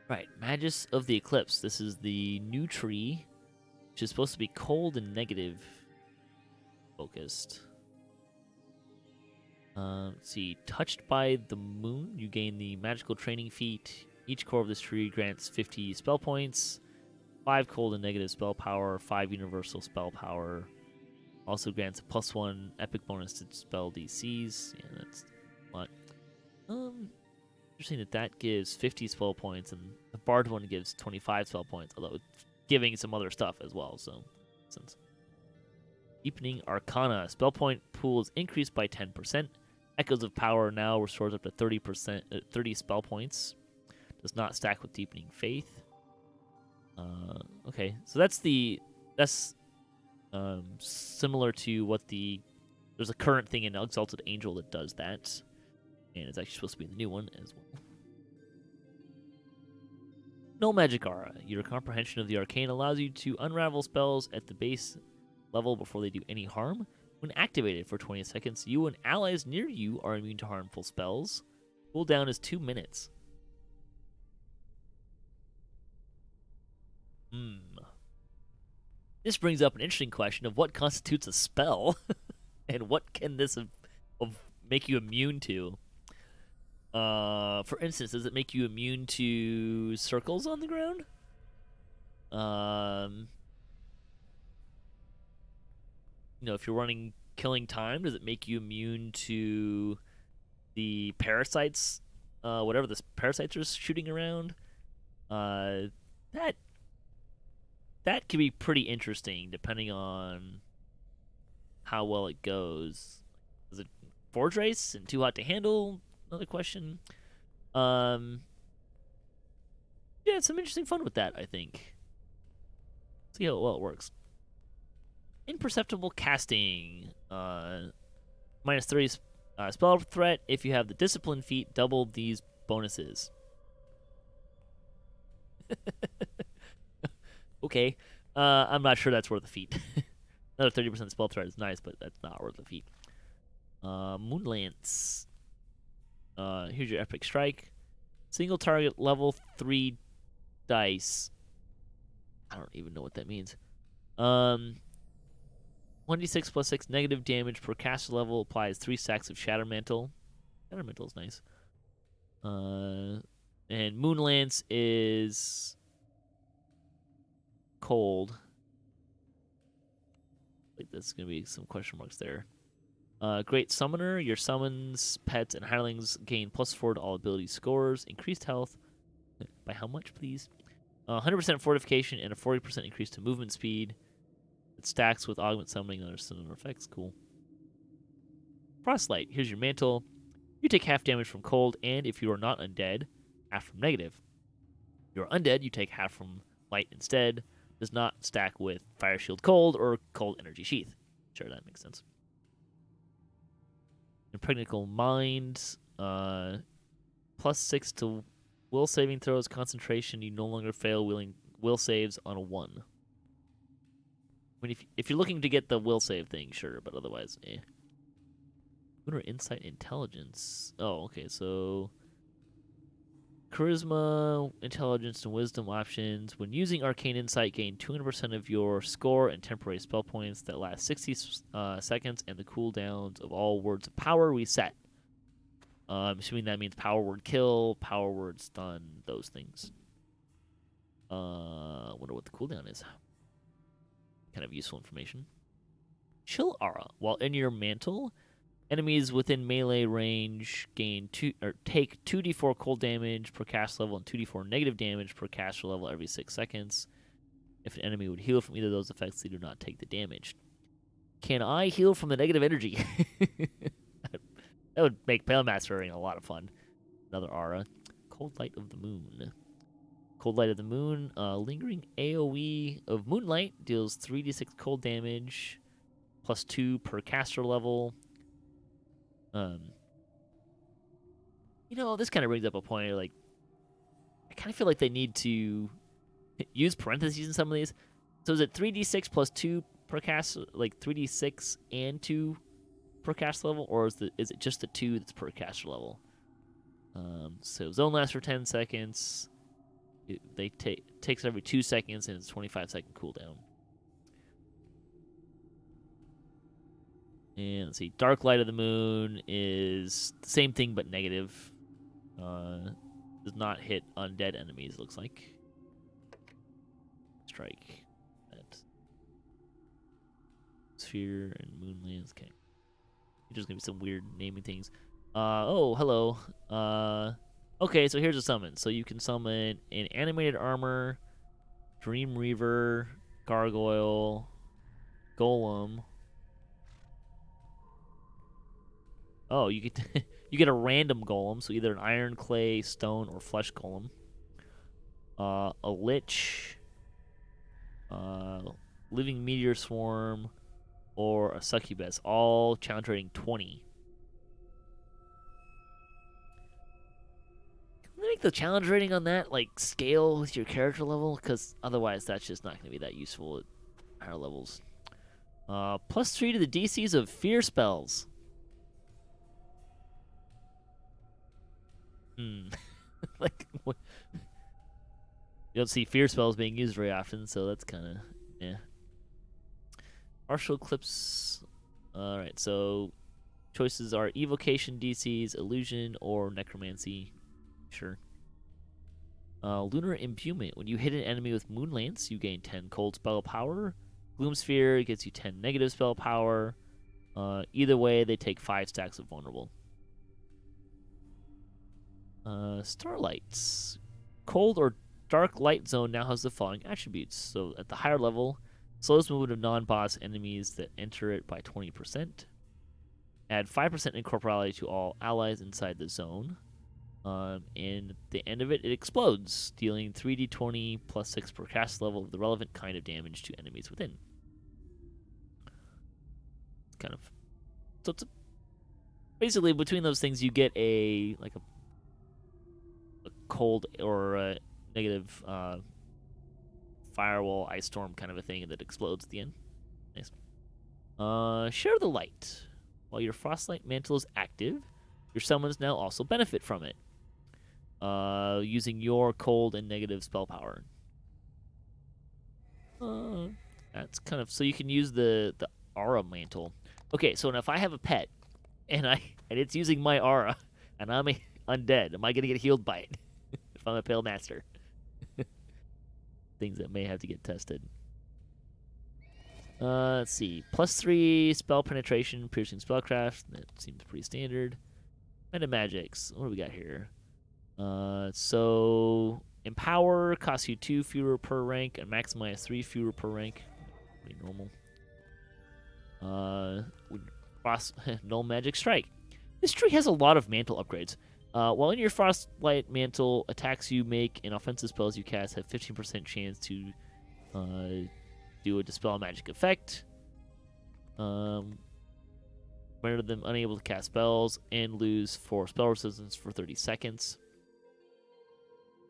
Right, Magus of the Eclipse. This is the new tree, which is supposed to be cold and negative focused. Let's see. Touched by the moon, you gain the magical training feat. Each core of this tree grants 50 spell points, 5 cold and negative spell power, 5 universal spell power. Also grants a +1 epic bonus to spell DCs. Yeah, that's a lot. Interesting that gives 50 spell points, and the Bard one gives 25 spell points, although it's giving some other stuff as well. So, since Deepening Arcana, spell point pool is increased by 10%. Echoes of Power now restores up to 30%, 30 spell points. Does not stack with Deepening Faith. Okay, so that's similar to what there's a current thing in Exalted Angel that does that, and it's actually supposed to be in the new one as well. No Magic Aura. Your comprehension of the arcane allows you to unravel spells at the base level before they do any harm. When activated for 20 seconds, you and allies near you are immune to harmful spells. Cooldown is 2 minutes. This brings up an interesting question of what constitutes a spell, and what can this make you immune to. For instance, does it make you immune to circles on the ground? If you're running Killing Time, does it make you immune to the parasites? Whatever the parasites are shooting around? That can be pretty interesting depending on how well it goes. Is it Forge Race and too hot to handle? Another question. Yeah, some interesting fun with that, I think. See how well it works. Imperceptible casting. Minus 30 spell threat. If you have the discipline feat, double these bonuses. Okay. I'm not sure that's worth the feat. Another 30% spell threat is nice, but that's not worth the feat. Moonlance. Here's your epic strike. Single target level 3 dice. I don't even know what that means. 1d6 plus 6 negative damage per caster level applies 3 stacks of Shatter Mantle. Shatter Mantle is nice. And Moonlance is cold. Like, there's going to be some question marks there. Great Summoner. Your summons, pets, and hirelings gain +4 to all ability scores. Increased health. By how much, please? 100% fortification and a 40% increase to movement speed. It stacks with augment summoning and other similar effects. Cool. Frostlight. Here's your mantle. You take half damage from cold, and if you are not undead, half from negative. If you're undead, you take half from light instead. Does not stack with Fire Shield Cold or Cold Energy Sheath. Sure, that makes sense. Impregnable Mind. +6 to will saving throws, concentration. You no longer fail will saves on a 1. I mean, if you're looking to get the will save thing, sure, but otherwise, eh. Lunar Insight Intelligence. Oh, okay, so Charisma, Intelligence, and Wisdom options. When using Arcane Insight, gain 200% of your score and temporary spell points that last 60 seconds, and the cooldowns of all words of power reset. I'm assuming that means power word kill, power word stun, those things. Wonder what the cooldown is. Kind of useful information. Chill Aura. While in your mantle, enemies within melee range take 2d4 cold damage per cast level and 2d4 negative damage per caster level every 6 seconds. If an enemy would heal from either of those effects, they do not take the damage. Can I heal from the negative energy? That would make Pale Mastering a lot of fun. Another aura. Cold Light of the Moon. Cold Light of the Moon. Lingering AoE of Moonlight deals 3d6 cold damage, +2 per caster level. This kind of brings up a point. Like, I kind of feel like they need to use parentheses in some of these. So is it 3d6 +2 per cast, like 3d6 and 2 per caster level, or is it just the 2 that's per caster level? So zone lasts for 10 seconds. They takes every 2 seconds, and it's 25-second cooldown. And let's see, Dark Light of the Moon is the same thing but negative. Does not hit undead enemies, it looks like. Strike. That. Sphere and Moonlands. Okay. There's gonna be some weird naming things. Oh, hello. Okay, so here's a summon. So you can summon an animated armor, Dream Reaver, Gargoyle, Golem. Oh, you get you get a random golem, so either an iron, clay, stone, or flesh golem. A lich, living meteor swarm, or a succubus, all challenge rating 20. Can they make the challenge rating on that like scale with your character level? Because otherwise, that's just not going to be that useful at higher levels. +3 to the DCs of fear spells. Like, what? You don't see fear spells being used very often, so that's kind of, yeah. Partial Eclipse. Alright, so choices are Evocation DCs, Illusion, or Necromancy. Sure. Lunar Imbuement. When you hit an enemy with Moonlance, you gain 10 cold spell power. Gloom Sphere gets you 10 negative spell power. Either way, they take 5 stacks of vulnerable. Starlights. Cold or dark light zone now has the following attributes. So at the higher level, slows movement of non-boss enemies that enter it by 20%. Add 5% incorporeality to all allies inside the zone. And at the end of it, it explodes, dealing 3d20 plus 6 per cast level of the relevant kind of damage to enemies within. It's kind of... So it's basically, between those things, you get a cold or a negative firewall, ice storm kind of a thing that explodes at the end. Nice. Share the light. While your Frostlight Mantle is active, your summons now also benefit from it. Using your cold and negative spell power. That's kind of... So you can use the aura mantle. Okay, so now if I have a pet, and it's using my aura, and I'm undead, am I going to get healed by it? If I'm a Pale Master. Things that may have to get tested. Let's see. +3 spell penetration, piercing spellcraft. That seems pretty standard. Metamagics. What do we got here? So Empower costs you 2 fewer per rank, and Maximize 3 fewer per rank. Pretty normal. Null Magic Strike. This tree has a lot of mantle upgrades. While in your Frostlight Mantle, attacks you make and offensive spells you cast have 15% chance to do a Dispel Magic effect. Render them unable to cast spells and lose 4 spell resistance for 30 seconds.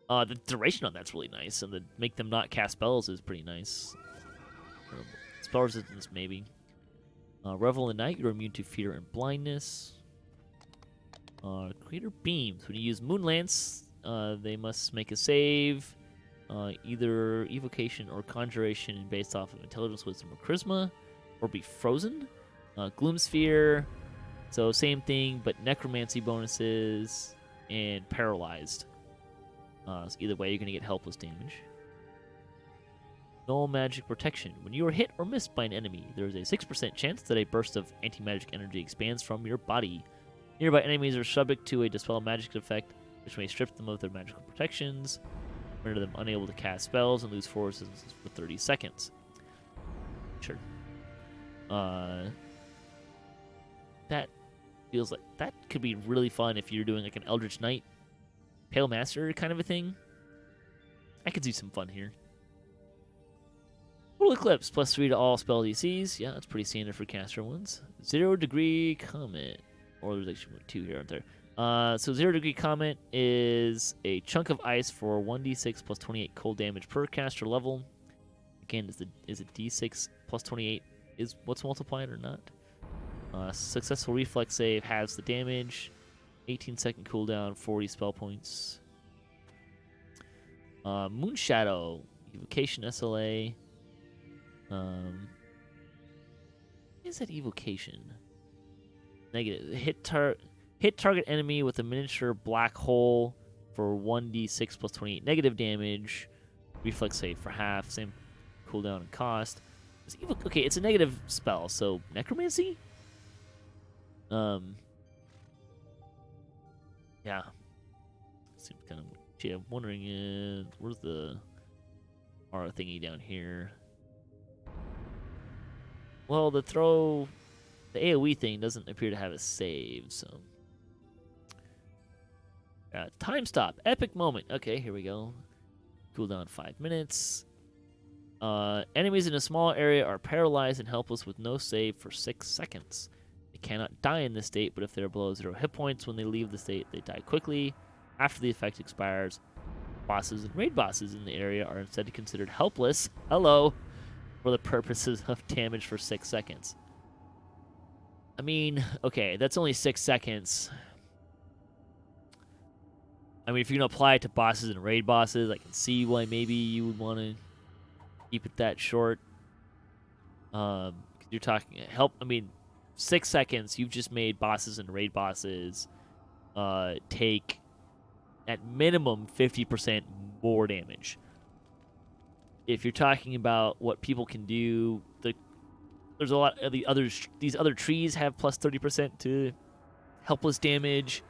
The duration on that's really nice, and the make them not cast spells is pretty nice. Spell resistance, maybe. Revel in Night, you're immune to fear and blindness. Creator Beams. When you use Moonlance, they must make a save, either Evocation or Conjuration based off of Intelligence, Wisdom, or Charisma, or be frozen. Gloom Sphere, so same thing, but Necromancy bonuses, and Paralyzed. So either way, you're going to get helpless damage. Null Magic Protection. When you are hit or missed by an enemy, there is a 6% chance that a burst of anti-magic energy expands from your body. Nearby enemies are subject to a Dispel Magic effect, which may strip them of their magical protections, render them unable to cast spells, and lose 4 resistance for 30 seconds. Sure. That feels like... That could be really fun if you're doing like an Eldritch Knight, Pale Master kind of a thing. I could see some fun here. Total Eclipse, +3 to all spell DCs. Yeah, that's pretty standard for caster ones. 0 Degree Comet. Or there's actually 2 here, aren't there? So 0 Degree Comet is a chunk of ice for 1d6 plus 28 cold damage per caster level. Again, is it d6 plus 28 is what's multiplied or not? Successful reflex save halves the damage. 18-second cooldown, 40 spell points. Moon Shadow, Evocation SLA. What is that evocation? Negative. Hit target enemy with a miniature black hole for 1d6 plus 28 negative damage. Reflex save for half. Same cooldown and cost. Okay, it's a negative spell, so necromancy? Yeah. Seems kind of. Gee, I'm wondering, where's the aura thingy down here? Well, the AoE thing doesn't appear to have a save, so. Time stop. Epic moment. Okay, here we go. Cooldown 5 minutes. Enemies in a small area are paralyzed and helpless with no save for 6 seconds. They cannot die in this state, but if they're below 0 hit points when they leave the state, they die quickly. After the effect expires, bosses and raid bosses in the area are instead considered helpless. Hello. For the purposes of damage for 6 seconds. I mean, okay, that's only 6 seconds. I mean, if you're going to apply it to bosses and raid bosses, I can see why maybe you would want to keep it that short. You're talking I mean, 6 seconds, you've just made bosses and raid bosses take, at minimum, 50% more damage. If you're talking about what people can do, there's a lot of these other trees have plus 30% to helpless damage.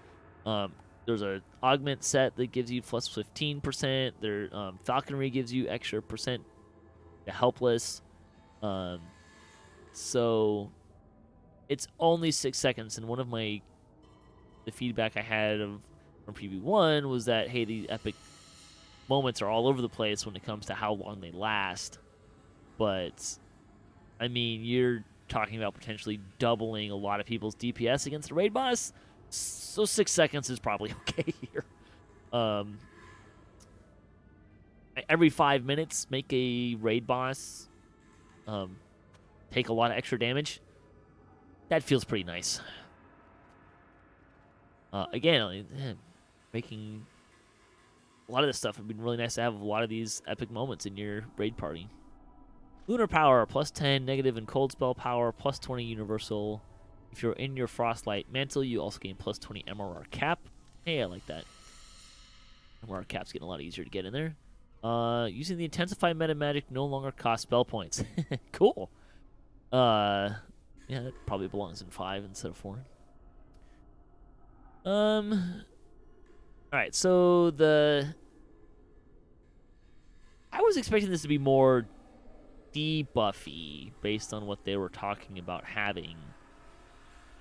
There's a augment set that gives you plus 15%. Their falconry gives you extra percent to helpless. So it's only 6 seconds, and one of the feedback I had from preview 1 was that, hey, the epic moments are all over the place when it comes to how long they last. But I mean, you're talking about potentially doubling a lot of people's DPS against the raid boss, so 6 seconds is probably okay here. Every 5 minutes, make a raid boss take a lot of extra damage. That feels pretty nice. Again, making a lot of this stuff would be really nice to have a lot of these epic moments in your raid party. Lunar power, plus 10, negative and cold spell power, plus 20 universal. If you're in your Frostlight Mantle, you also gain plus 20 MRR cap. Hey, I like that. MRR cap's getting a lot easier to get in there. Using the Intensify Meta Magic no longer costs spell points. Cool. Yeah, that probably belongs in 5 instead of 4. Alright, so I was expecting this to be more debuffy based on what they were talking about having.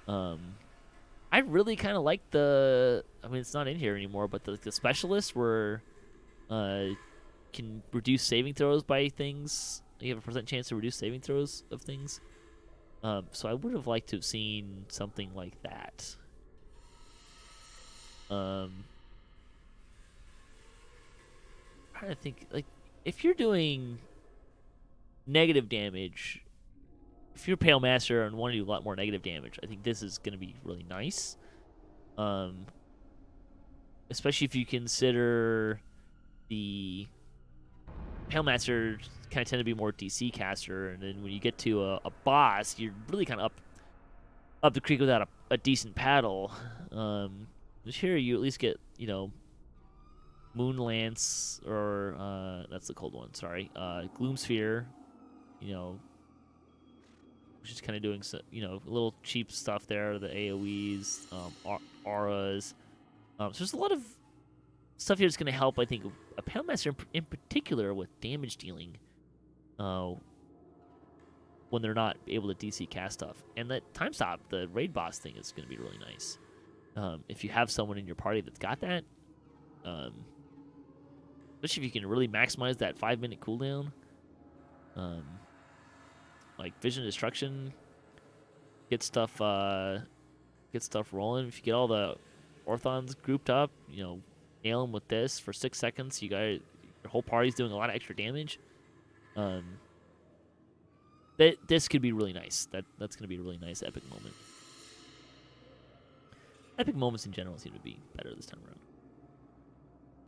I really kind of like I mean, it's not in here anymore, but the specialists were can reduce saving throws by things. You have a percent chance to reduce saving throws of things. So I would have liked to have seen something like that. I'm trying to think, like, if you're doing negative damage, if you're Pale Master and want to do a lot more negative damage, I think this is going to be really nice. Especially if you consider the Pale Master kind of tend to be more DC caster, and then when you get to a boss, you're really kind of up the creek without a decent paddle. Just here you at least get, Moon Lance, or that's the cold one, sorry. Gloom Sphere, which is kind of doing little cheap stuff there, the AoEs, auras. So there's a lot of stuff here that's going to help, I think, a Pale Master in particular with damage dealing when they're not able to DC cast stuff. And that time stop, the raid boss thing, is going to be really nice. If you have someone in your party that's got that, especially if you can really maximize that 5-minute cooldown, like Vision of Destruction, get stuff rolling. If you get all the Orthons grouped up, nail them with this for 6 seconds. Your whole party's doing a lot of extra damage. This could be really nice. That's going to be a really nice epic moment. Epic moments in general seem to be better this time around.